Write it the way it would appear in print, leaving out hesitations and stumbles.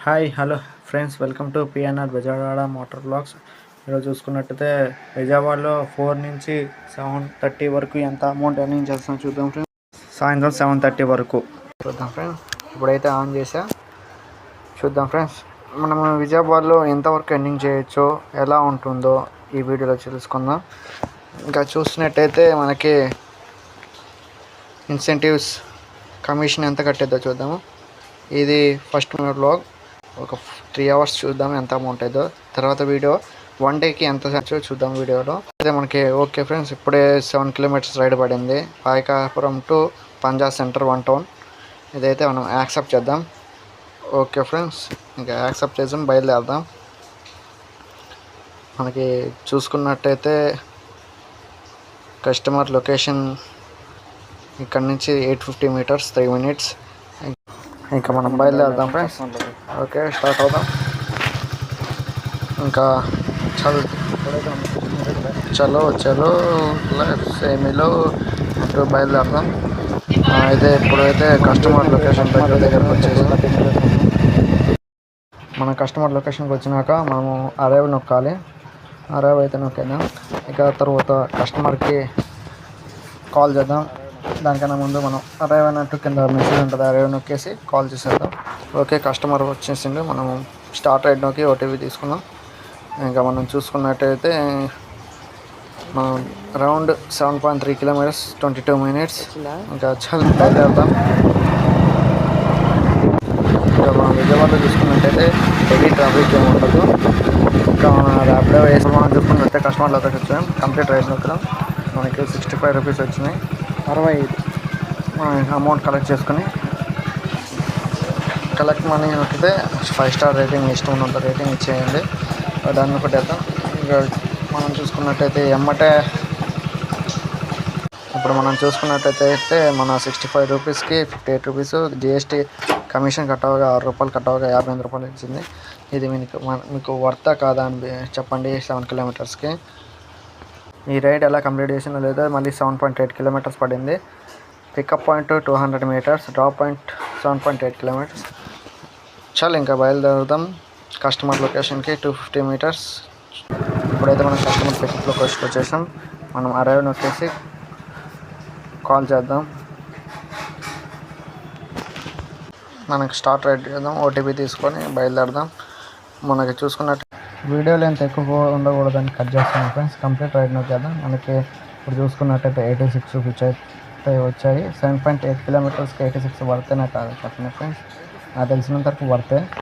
Hi hello friends, welcome to PNR Bezawada motor blogs. ఈరోజు చూసుకున్నట్టయితే విజయవాడలో 4 నుంచి 7:30 వరకు ఎంత అమౌంట్ ఎర్నింగ్ చేస్తాం చూద్దాం ఫ్రెండ్స్. సాయంత్రం 7:30 వరకు చూద్దాం ఫ్రెండ్స్. ఇప్పుడైతే ఆన్ చేసా, చూద్దాం ఫ్రెండ్స్. మనము విజయవాడలో ఎంతవరకు ఎర్నింగ్ చేయొచ్చో, ఎలా ఉంటుందో ఈ వీడియోలో తెలుసుకుందాం. ఇంకా చూసినట్టయితే మనకి ఇన్సెంటివ్స్ కమిషన్ ఎంత కట్టేద్దో చూద్దాము. ఇది ఫస్ట్ మినిట్ బ్లాగ్, ఒక 3 అవర్స్ చూద్దాం ఎంత అమౌంట్ అయిందో. తర్వాత వీడియో 1 డేకి ఎంత చూద్దాం వీడియోలో. అయితే మనకి ఓకే ఫ్రెండ్స్, ఇప్పుడే 7 కిలోమీటర్స్ రైడ్ పడింది Payakapuram to Panja centre 1 town. ఇదైతే మనం యాక్సెప్ట్ చేద్దాం. ఓకే ఫ్రెండ్స్, ఇంకా యాక్సెప్ట్ చేసి బయలుదేరదాం. మనకి చూసుకున్నట్టయితే కస్టమర్ లొకేషన్ ఇక్కడ నుంచి 850 మీటర్స్ 3 minutes. ఇంకా మనం బయలుదేరదాం ఫ్రెండ్స్. ఓకే, స్టార్ట్ అవుదాం. ఇంకా చలో సేమీలో అంటూ బయలుదేరదాం. అయితే ఇప్పుడైతే కస్టమర్ లొకేషన్ దగ్గరకు వచ్చేసి మన కస్టమర్ లొకేషన్కి వచ్చినాక మనము అరైవ్ నొక్కాలి. అరైవ్ అయితే నొక్కేద్దాం. ఇక తర్వాత కస్టమర్కి కాల్ చేద్దాం. దానికన్నా ముందు మనం అరైవ్ అన్నట్టు కింద మెసేజ్ ఉంటుంది, అరైవ్ నొక్కేసి కాల్ చేసేద్దాం. ఓకే, కస్టమర్ వచ్చేసిండు. మనము స్టార్ట్ రైడ్ నొక్కి ఓటీపీ తీసుకుందాం. ఇంకా మనం చూసుకున్నట్టయితే మనం అరౌండ్ 7.3 కిలోమీటర్స్ 22 minutes. ఇంకా చాలా బయలుదేరుతాం. ఇంకా మనం విజయవాడలో చూసుకున్నట్టయితే హెవీ ట్రాఫిక్ ఏమి ఉండదు. ఇంకా మన ర్యాపిడో వేసి మనం చూసుకున్నట్టయితే కస్టమర్ లొకేషన్ వచ్చాం. కంప్లీట్ రైడ్ నొక్కడం మనకి 65 రూపీస్ వచ్చినాయి. 65 అమౌంట్ కలెక్ట్ చేసుకుని కలెక్ట్ మనీ నొక్కితే 5 స్టార్ రేటింగ్ ఇష్టం ఉన్నంత రేటింగ్ ఇచ్చేయండి. దాన్ని కొట్టేద్దాం. ఇంకా మనం చూసుకున్నట్టయితే ఇప్పుడు మనం చూసుకున్నట్టయితే మన 65 రూపీస్కి 58 రూపీస్ జిఎస్టీ కమిషన్ కట్టవగా 6 రూపాయలు కట్టవగా 58 రూపాయలు ఇచ్చింది. ఇది మీకు వర్తా కాదా అని చెప్పండి. 7 కిలోమీటర్స్కి ఈ రైడ్ ఎలా కంప్లీట్ చేసినా లేదా మళ్ళీ 7.8 కిలోమీటర్స్ పడింది. Pickup point 200 metres, drop point 7.8 kilometres. చాలు ఇంకా బయలుదేరుదాం. కస్టమర్ లొకేషన్కి 250 మీటర్స్. ఇప్పుడైతే మనం కస్టమర్ పికప్ లొకేషన్కి వచ్చేసాం. మనం అరైవ్ నొక్కేసి కాల్ చేద్దాం. మనకి స్టార్ట్ రైడ్ చేద్దాం. ఓటీపీ తీసుకొని బయలుదేరదాం. మనకి చూసుకున్నట్టు వీడియో లెంత్ ఎక్కువ ఉండకూడదని కట్ చేస్తున్నాం ఫ్రెండ్స్. Complete ride నొక్కేద్దాం. మనకి ఇప్పుడు చూసుకున్నట్టయితే 86 రూపీస్ అయితే వచ్చాయి. 7.8 కిలోమీటర్స్కి 86 వర్తేనే కాదు చెప్పండి ఫ్రెండ్స్. నాకు తెలిసినంత వరకు వర్తే.